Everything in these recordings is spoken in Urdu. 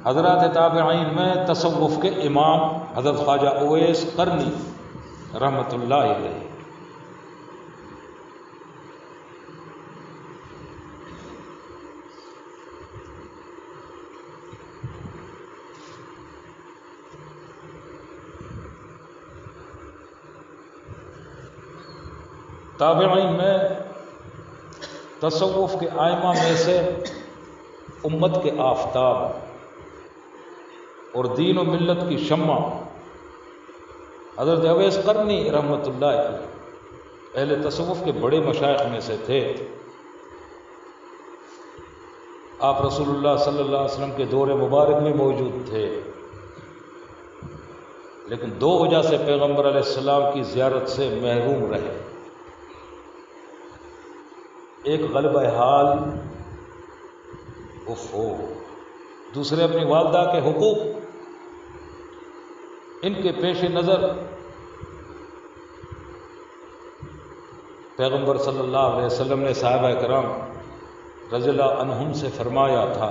حضرات تابعین میں تصوف کے امام حضرت خواجہ اویس قرنی رحمۃ اللہ علیہ، تابعین میں تصوف کے ائمہ میں سے امت کے آفتاب اور دین و ملت کی شمع حضرت اویس قرنی رحمۃ اللہ علیہ اہل تصوف کے بڑے مشائخ میں سے تھے۔ آپ رسول اللہ صلی اللہ علیہ وسلم کے دور مبارک میں موجود تھے، لیکن دو وجہ سے پیغمبر علیہ السلام کی زیارت سے محروم رہے۔ ایک غلبہ حال دوسرے اپنی والدہ کے حقوق، ان کے پیش نظر پیغمبر صلی اللہ علیہ وسلم نے صحابہ کرام رضی اللہ عنہم سے فرمایا تھا،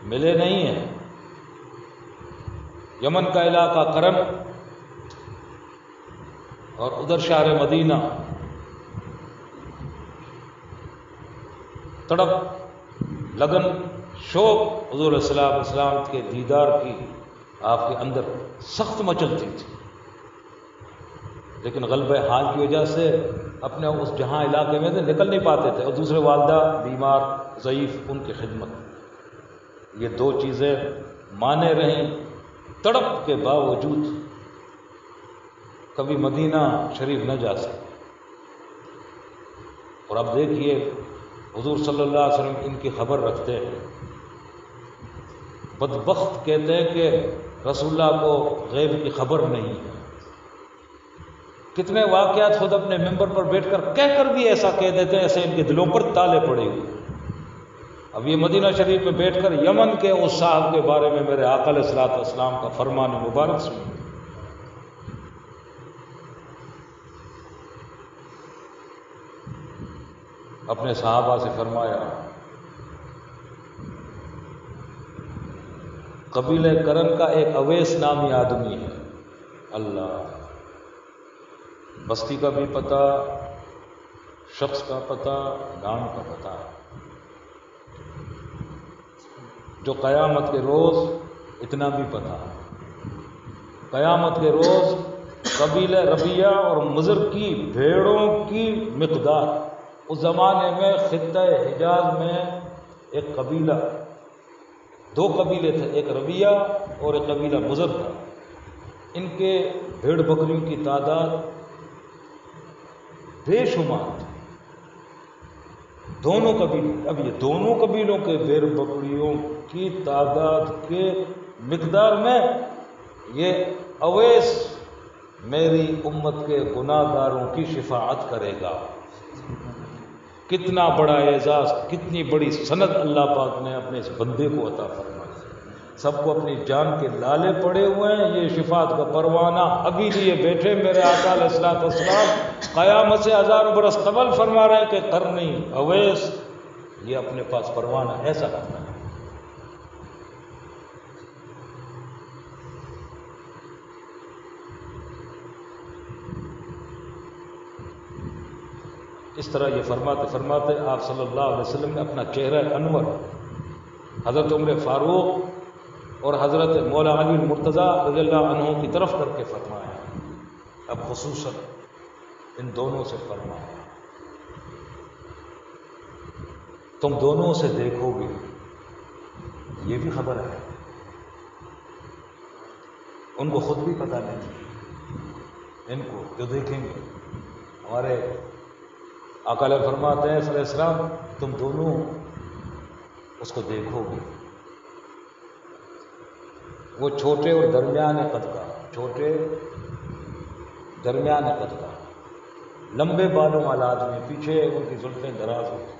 ملے نہیں ہیں۔ یمن کا علاقہ کرن اور ادھر شہر مدینہ تڑپ، لگن، شوق حضور صلی اللہ علیہ وسلم کے دیدار کی آپ کے اندر سخت مچلتی تھی، لیکن غلبہ حال کی وجہ سے اپنے اس جہاں علاقے میں نکل نہیں پاتے تھے، اور دوسرے والدہ بیمار ضعیف، ان کی خدمت، یہ دو چیزیں مانے رہیں، تڑپ کے باوجود کبھی مدینہ شریف نہ جا سکے۔ اور اب دیکھیے حضور صلی اللہ علیہ وسلم ان کی خبر رکھتے ہیں، بدبخت کہتے ہیں کہ رسول اللہ کو غیب کی خبر نہیں ہے۔ کتنے واقعات خود اپنے ممبر پر بیٹھ کر کہہ کر بھی ایسا کہہ دیتے ہیں، ایسے ان کے دلوں پر تالے پڑے ہوئے۔ اب یہ مدینہ شریف میں بیٹھ کر یمن کے اس صاحب کے بارے میں میرے آقا علیہ الصلوۃ والسلام کا فرمان مبارک سنیں۔ اپنے صحابہ سے فرمایا، قبیلہ کرن کا ایک اویس نامی آدمی ہے، اللہ، بستی کا بھی پتہ، شخص کا پتہ، نام کا پتہ، جو قیامت کے روز اتنا بھی پتہ، قیامت کے روز قبیلہ ربیہ اور مضر کی بھیڑوں کی مقدار، اس زمانے میں خطہ حجاز میں ایک قبیلہ، دو قبیلے تھے، ایک ربیہ اور ایک قبیلہ مضر تھا، ان کے بھیڑ بکریوں کی تعداد بے شمار تھی، دونوں قبیلے۔ اب یہ دونوں قبیلوں کے بھیڑ بکریوں کی تعداد کے مقدار میں یہ اویس میری امت کے گناہ گاروں کی شفاعت کرے گا۔ کتنا بڑا اعزاز، کتنی بڑی سند اللہ پاک نے اپنے اس بندے کو عطا فرمائی۔ سب کو اپنی جان کے لالے پڑے ہوئے ہیں، یہ شفاعت کا پروانہ ابھی لیے بیٹھے میرے آقا علیہ الصلوۃ والسلام قیامت سے 1000 برس قبل فرما رہے ہیں کہ قرنی اویس یہ اپنے پاس پروانہ ایسا کرتا ہے۔ اس طرح یہ فرماتے فرماتے آپ صلی اللہ علیہ وسلم نے اپنا چہرہ انور حضرت عمر فاروق اور حضرت مولا علی المرتضیٰ رضی اللہ عنہ کی طرف کر کے فرمایا، اب خصوصاً ان دونوں سے فرمایا، تم دونوں سے دیکھو گے، یہ بھی خبر ہے، ان کو خود بھی پتہ نہیں، ان کو جو دیکھیں گے ہمارے آقا علیہ فرماتے ہیں صلی اللہ علیہ وسلم، تم دونوں اس کو دیکھو گے، وہ چھوٹے اور درمیانے قد کا، چھوٹے درمیانے قد کا، لمبے بالوں والا آدمی، پیچھے ان کی زلفیں دراز ہوتی،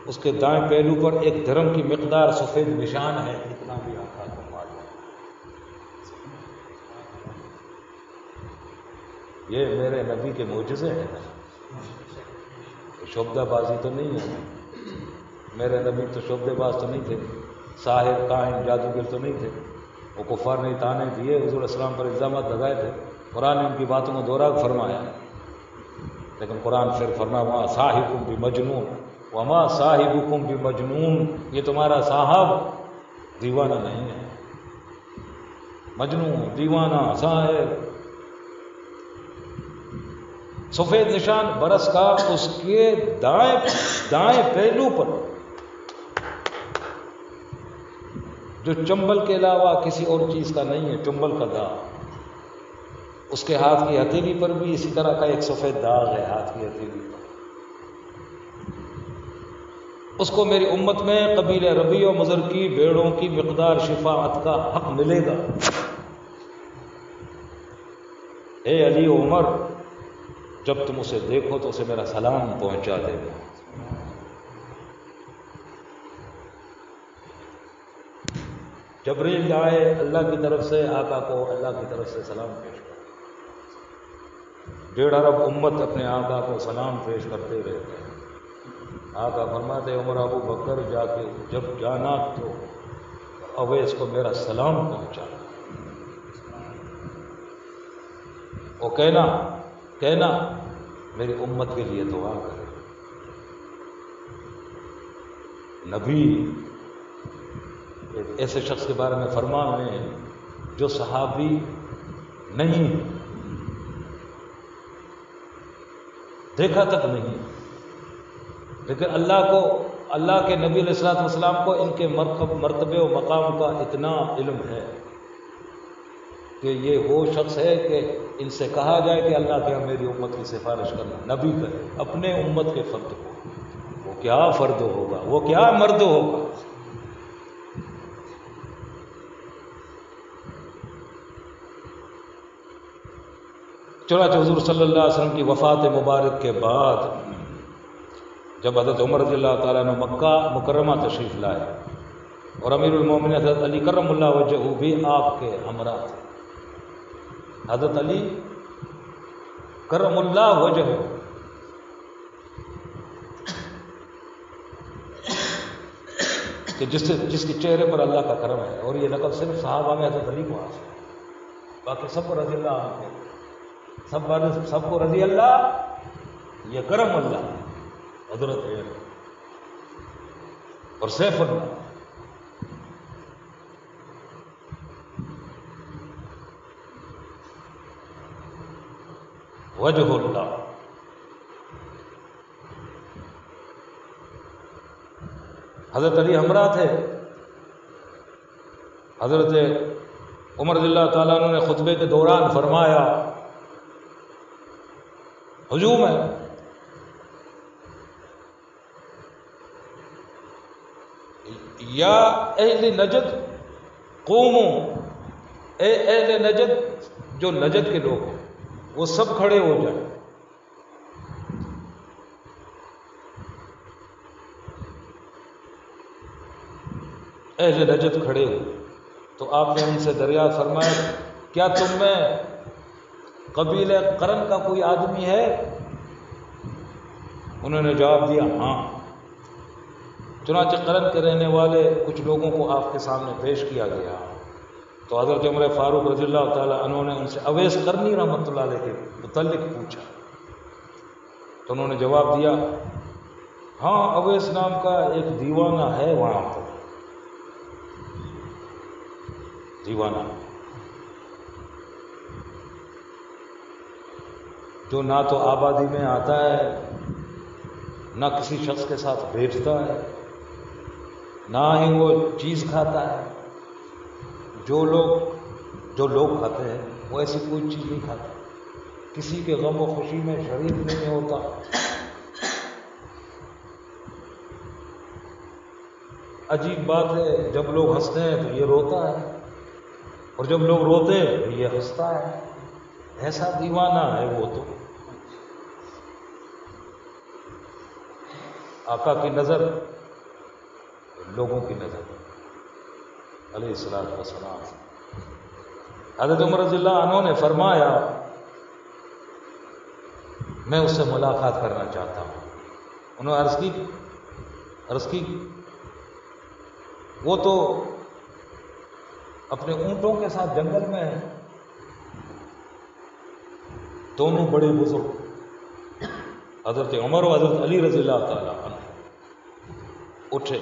اس کے دائیں پہلو پر ایک درم کی مقدار سفید نشان ہے، اتنا بھی آقا کو معلوم۔ یہ میرے نبی کے معجزے ہیں، شعبدہ بازی تو نہیں ہے، میرے نبی تو شعبدے باز تو نہیں تھے، ساحر کاہن جادوگر تو نہیں تھے، وہ کفار نے تانے دیے، حضور علیہ السلام پر الزامات لگائے تھے، قرآن نے ان کی باتوں کو دوہرا فرمایا، لیکن قرآن پھر فرما وہاں صاحبکم بمجنون وما صاحبکم بمجنون، یہ تمہارا صاحب دیوانہ نہیں ہے، مجنون دیوانہ ساحر۔ سفید نشان برس کا اس کے دائیں پہلو پر، جو چنبل کے علاوہ کسی اور چیز کا نہیں ہے، چنبل کا داغ، اس کے ہاتھ کی ہتھیلی پر بھی اسی طرح کا ایک سفید داغ ہے، ہاتھ کی ہتھیلی پر، اس کو میری امت میں قبیل ربیع و مضر کی بھیڑوں کی مقدار شفاعت کا حق ملے گا۔ اے علی و عمر، جب تم اسے دیکھو تو اسے میرا سلام پہنچا دے گا۔ جبریل آئے اللہ کی طرف سے، آقا کو اللہ کی طرف سے سلام پیش کر، 1.5 ارب امت اپنے آقا کو سلام پیش کرتے رہتے ہیں۔ آقا فرماتے عمر ابو بکر جا کے جب جانا تو اویس کو میرا سلام پہنچا، وہ کہنا میری امت کے لیے دعا کرے۔ نبی ایک ایسے شخص کے بارے میں فرمان ہے جو صحابی نہیں، دیکھا تک نہیں، لیکن اللہ کے نبی علیہ الصلوۃ والسلام کو ان کے مرتبے و مقام کا اتنا علم ہے کہ یہ وہ شخص ہے کہ ان سے کہا جائے کہ اللہ کے میری امت کی سفارش کرنا، نبی کرے اپنے امت کے فرد کو، وہ کیا فرد ہوگا، وہ کیا مرد ہوگا۔ چنانچہ حضور صلی اللہ علیہ وسلم کی وفات مبارک کے بعد جب حضرت عمر رضی اللہ تعالیٰ نے مکہ مکرمہ تشریف لائے اور امیر المومنین حضرت علی کرم اللہ وجہہ بھی آپ کے ہمراہ تھے، حضرت علی کرم اللہ وجہہ کہ جس کے چہرے پر اللہ کا کرم ہے، اور یہ نقل صرف صحابہ میں حضرت علی کو حاصل ہے، باقی سب کو رضی اللہ عنہ، سب کو رضی اللہ، یہ کرم اللہ حضرت ہے اور سیف اللہ۔ وجہ اللہ، حضرت علی ہمراہ تھے، حضرت عمر رضی اللہ تعالیٰ عنہ نے خطبے کے دوران فرمایا ہجوم ہے، یا اہل نجد قومو، اے اہل نجد، جو نجد کے لوگ ہیں وہ سب کھڑے ہو جائیں۔ اہل نجد کھڑے ہوئے تو آپ نے ان سے دریافت فرمایا کیا تم میں قبیلہ قرن کا کوئی آدمی ہے؟ انہوں نے جواب دیا ہاں۔ چنانچہ قرن کے رہنے والے کچھ لوگوں کو آپ کے سامنے پیش کیا گیا تو حضرت عمر فاروق رضی اللہ تعالیٰ عنہ نے ان سے اویس قرنی رحمۃ اللہ علیہ کے متعلق پوچھا تو انہوں نے جواب دیا ہاں، اویس نام کا ایک دیوانہ ہے وہاں پر، دیوانہ جو نہ تو آبادی میں آتا ہے، نہ کسی شخص کے ساتھ بیٹھتا ہے، نہ ہی وہ چیز کھاتا ہے، جو لوگ کھاتے ہیں وہ ایسی کوئی چیز نہیں کھاتا، کسی کے غم و خوشی میں شریک نہیں ہوتا، عجیب بات ہے جب لوگ ہنستے ہیں تو یہ روتا ہے اور جب لوگ روتے ہیں تو یہ ہنستا ہے، ایسا دیوانہ ہے وہ تو۔ آقا کی نظر لوگوں کی نظر علیہ الصلوۃ والسلام۔ حضرت عمر رضی اللہ عنہ نے فرمایا میں اس سے ملاقات کرنا چاہتا ہوں، انہوں نے عرض کی وہ تو اپنے اونٹوں کے ساتھ جنگل میں ہیں، دونوں بڑے بزرگ حضرت عمر و حضرت علی رضی اللہ تعالیٰ عنہ اٹھے،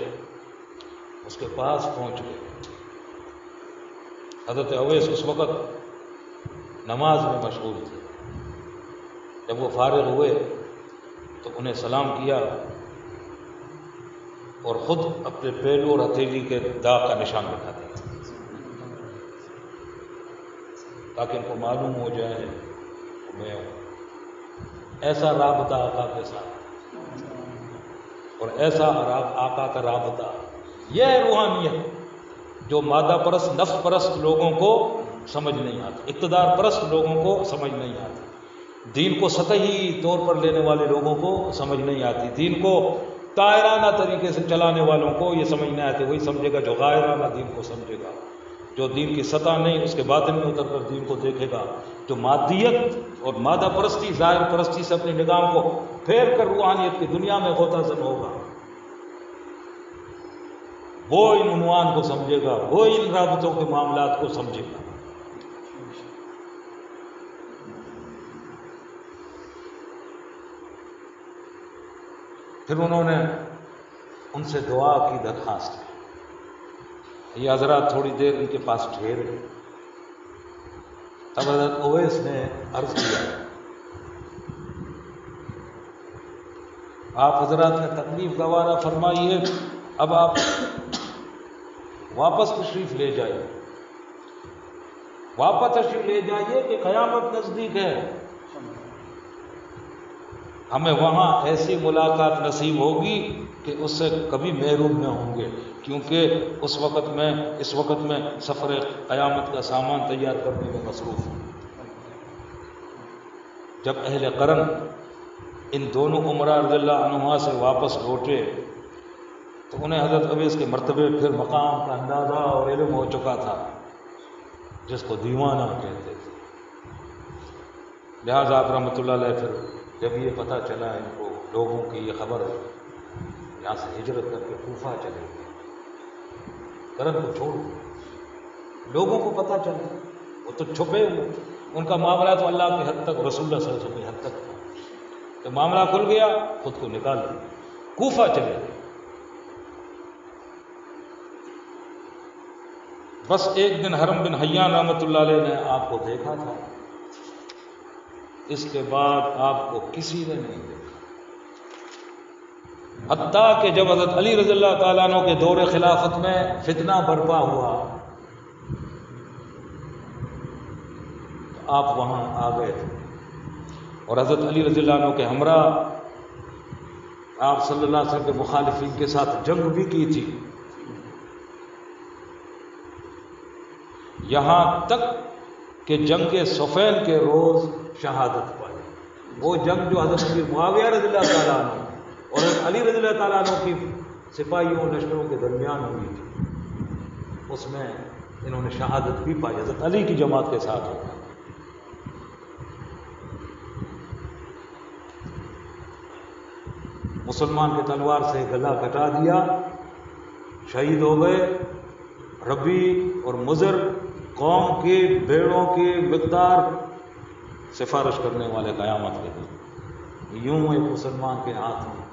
اس کے پاس پہنچ گئے۔ حضرت اویس اس وقت نماز میں مشغول تھے۔ جب وہ فارغ ہوئے تو انہیں سلام کیا اور خود اپنے پہلو اور ہتھیلی کے داغ کا نشان دکھا دیا تاکہ ان کو معلوم ہو جائے میں ایسا رابطہ آقا کے ساتھ اور ایسا آقا کا رابطہ، یہ روحانیت جو مادہ پرست نفس پرست لوگوں کو سمجھ نہیں آتی، اقتدار پرست لوگوں کو سمجھ نہیں آتی، دین کو سطحی طور پر لینے والے لوگوں کو سمجھ نہیں آتی، دین کو طائرانہ طریقے سے چلانے والوں کو یہ سمجھ نہیں آتی۔ وہی سمجھے گا جو غائرانہ دین کو سمجھے گا، جو دین کی سطح نہیں اس کے باطن میں اتر کر دین کو دیکھے گا، جو مادیت اور مادہ پرستی ظاہر پرستی سے اپنی نگاہ کو پھیر کر روحانیت کی دنیا میں غوطہ زن ہوگا، وہ ان عنوان کو سمجھے گا، وہ ان رابطوں کے معاملات کو سمجھے گا۔ پھر انہوں نے ان سے دعا کی درخواست کی، یہ حضرات تھوڑی دیر ان کے پاس ٹھہرے۔ تب حضرت اویس نے عرض کیا، آپ حضرات نے تکلیف گوارا فرمائی ہے، اب آپ واپس تشریف لے جائیے، واپس تشریف لے جائیے کہ قیامت نزدیک ہے، ہمیں وہاں ایسی ملاقات نصیب ہوگی کہ اس سے کبھی محروم نہ ہوں گے، کیونکہ اس وقت میں سفر قیامت کا سامان تیار کرنے میں مصروف ہوں۔ جب اہل قرن ان دونوں عمراء رضی اللہ عنہما سے واپس لوٹے تو انہیں حضرت اویس کے مرتبے پھر مقام کا اندازہ اور علم ہو چکا تھا، جس کو دیوانہ کہتے تھے۔ لہٰذا آپ رحمۃ اللہ علیہ پھر جب یہ پتہ چلا ان کو لوگوں کی یہ خبر ہے، یہاں سے ہجرت کر کے کوفہ چلے گئے، قرن کو چھوڑ لوگوں کو پتہ چلا، وہ تو چھپے ہوئے، ان کا معاملہ تو اللہ کی حد تک، رسول اللہ صلی اللہ علیہ وسلم کی حد تک، جب معاملہ کھل گیا خود کو نکال لیا، کوفہ چلے گئے۔ بس ایک دن حرم بن حیان رحمۃ اللہ علیہ نے آپ کو دیکھا تھا، اس کے بعد آپ کو کسی نے نہیں دیکھا، حتیٰ کہ جب حضرت علی رضی اللہ تعالیٰ عنہ کے دور خلافت میں فتنہ برپا ہوا تو آپ وہاں آ گئے تھے، اور حضرت علی رضی اللہ عنہ کے ہمراہ آپ صلی اللہ علیہ وسلم کے مخالفین کے ساتھ جنگ بھی کی تھی، یہاں تک کہ جنگ صفین کے روز شہادت پائی۔ وہ جنگ جو حضرت معاویہ رضی اللہ تعالیٰ عنہ اور حضرت علی رضی اللہ تعالیٰ عنہ کی سپاہیوں اور لشکروں کے درمیان ہوئی تھی، اس میں انہوں نے شہادت بھی پائی، حضرت علی کی جماعت کے ساتھ ہوگا۔ مسلمان کی تلوار سے گلا کٹا دیا، شہید ہو گئے۔ ربی اور مضر قوم کی بھیڑوں کی مقدار سفارش کرنے والے قیامت کے دن یوں ایک مسلمان کے ہاتھ میں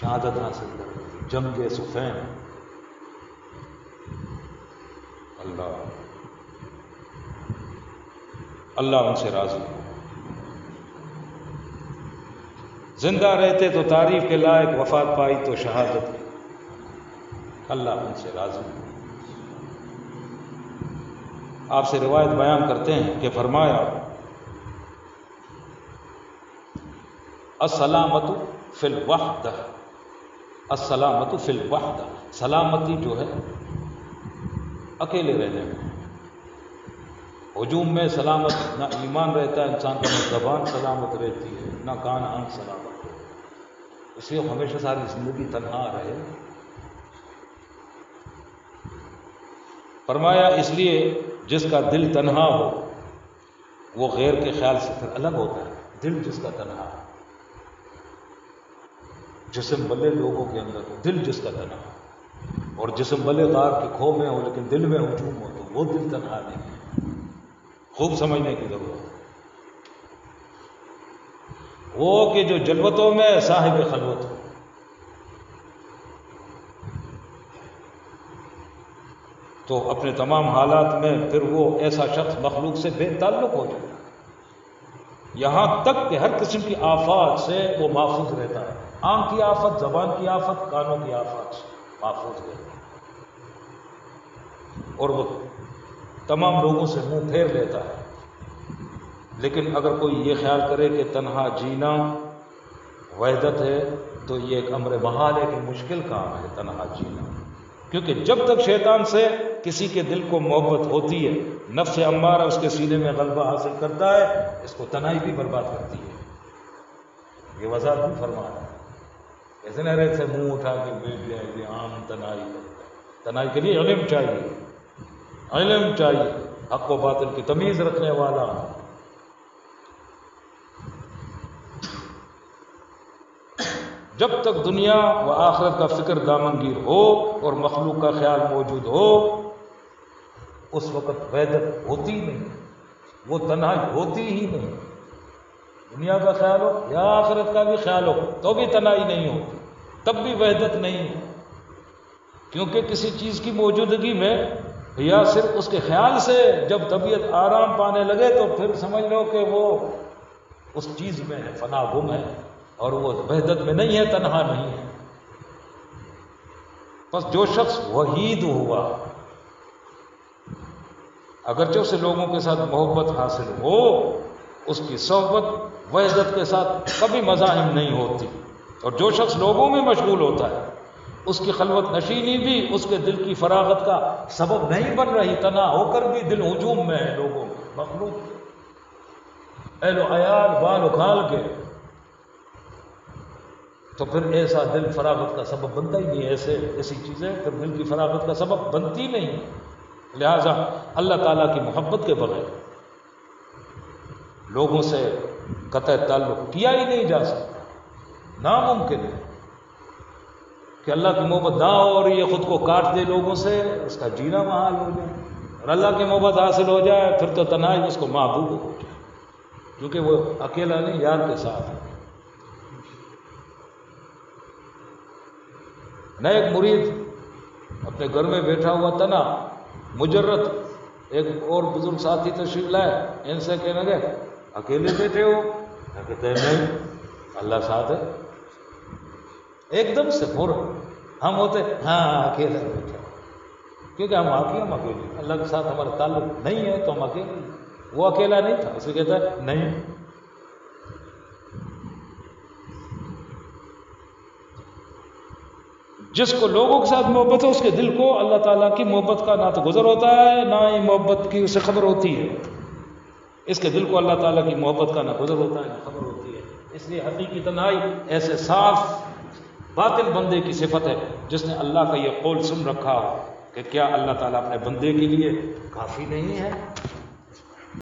شہادت حاصل کر گئی، جنگ صفین۔ اللہ ان سے راضی ہو، زندہ رہتے تو تعریف کے لائق، وفات پائی تو شہادت کی، اللہ ان سے راضی ہو۔ آپ سے روایت بیان کرتے ہیں کہ فرمایا، السلامۃ فی الوحدہ، السلامۃ فی الوحدہ، سلامتی جو ہے اکیلے رہنے میں، ہجوم میں سلامت نہ ایمان رہتا ہے انسان کا، نہ زبان سلامت رہتی ہے، نہ کان آنکھ سلامت رہتا ہے، اس لیے ہمیشہ ساری زندگی تنہا رہے۔ فرمایا اس لیے جس کا دل تنہا ہو وہ غیر کے خیال سے پھر الگ ہوتا ہے، دل جس کا تنہا ہے، جسم بھلے لوگوں کے اندر ہو، دل جس کا تنہا ہے، اور جسم بھلے غار کے کھو میں ہو لیکن دل میں ہجوم ہو تو وہ دل تنہا نہیں ہے۔ خوب سمجھنے کی ضرورت ہے۔ وہ کہ جو جلوتوں میں صاحب خلوت ہو، تو اپنے تمام حالات میں پھر وہ ایسا شخص مخلوق سے بے تعلق ہو جائے، یہاں تک کہ ہر قسم کی آفات سے وہ محفوظ رہتا ہے، آنکھ کی آفت، زبان کی آفت، کانوں کی آفات سے محفوظ رہتا ہے، اور وہ تمام لوگوں سے منہ پھیر لیتا ہے۔ لیکن اگر کوئی یہ خیال کرے کہ تنہا جینا وحدت ہے تو یہ ایک امر محال ہے، کہ مشکل کام ہے تنہا جینا، کیونکہ جب تک شیطان سے کسی کے دل کو محبت ہوتی ہے، نفس امارہ اس کے سینے میں غلبہ حاصل کرتا ہے، اس کو تنہائی بھی برباد کرتی ہے۔ یہ وضاحت بھی فرما ہے، ایسے نہ رہے سے منہ اٹھا کے بیٹھ جائے کہ عام تنہائی کرتا ہے۔ تنہائی کے لیے علم چاہیے، علم چاہیے، حق و باطل کی تمیز رکھنے والا۔ جب تک دنیا و آخرت کا فکر دامنگیر ہو اور مخلوق کا خیال موجود ہو، اس وقت وحدت ہوتی نہیں، وہ تنہائی ہوتی ہی نہیں۔ دنیا کا خیال ہو یا آخرت کا بھی خیال ہو تو بھی تنہائی نہیں ہوتی، تب بھی وحدت نہیں ہے، کیونکہ کسی چیز کی موجودگی میں یا صرف اس کے خیال سے جب طبیعت آرام پانے لگے تو پھر سمجھ لو کہ وہ اس چیز میں ہے، فنا گم ہے، اور وہ وحدت میں نہیں ہے، تنہا نہیں ہے۔ بس جو شخص وحید ہوا، اگرچہ اسے لوگوں کے ساتھ محبت حاصل ہو، اس کی صحبت وحدت کے ساتھ کبھی مزاحم نہیں ہوتی، اور جو شخص لوگوں میں مشغول ہوتا ہے، اس کی خلوت نشینی بھی اس کے دل کی فراغت کا سبب نہیں بن رہی، تنہا ہو کر بھی دل ہجوم میں ہے لوگوں میں، مخلوق اہل و عیال بال اکھال کے، تو پھر ایسا دل فراغت کا سبب بنتا ہی نہیں، ایسی چیزیں پھر دل کی فراغت کا سبب بنتی نہیں۔ لہذا اللہ تعالیٰ کی محبت کے بغیر لوگوں سے قطع تعلق کیا ہی نہیں جا سکتا، ناممکن ہے کہ اللہ کی محبت نہ ہو اور یہ خود کو کاٹ دے لوگوں سے، اس کا جینا محال ہو جائے، اور اللہ کی محبت حاصل ہو جائے پھر تو تنہائی اس کو محبوب ہو جائے، کیونکہ وہ اکیلا نہیں، یار کے ساتھ ہے۔ نہ ایک مرید اپنے گھر میں بیٹھا ہوا تنا مجرد، ایک اور بزرگ ساتھی تشریف لائے، ان سے کہنے لگے اکیلے بیٹھے ہو؟ کہتے ہیں نہیں، اللہ ساتھ ہے۔ ایک دم سے فوراً ہم ہوتے ہاں اکیلے بیٹھے، کیونکہ ہم اکیلے، اللہ کے ساتھ ہمارا تعلق نہیں ہے تو ہم اکیلے۔ وہ اکیلا نہیں تھا، اسے کہتا ہے نہیں۔ جس کو لوگوں کے ساتھ محبت ہے اس کے دل کو اللہ تعالیٰ کی محبت کا نہ تو گزر ہوتا ہے، نہ ہی محبت کی اسے خبر ہوتی ہے، اس کے دل کو اللہ تعالیٰ کی محبت کا نہ گزر ہوتا ہے نہ خبر ہوتی ہے۔ اس لیے حقیقی تنہائی ایسے صاف باطل بندے کی صفت ہے جس نے اللہ کا یہ قول سن رکھا کہ کیا اللہ تعالیٰ اپنے بندے کے لیے کافی نہیں ہے؟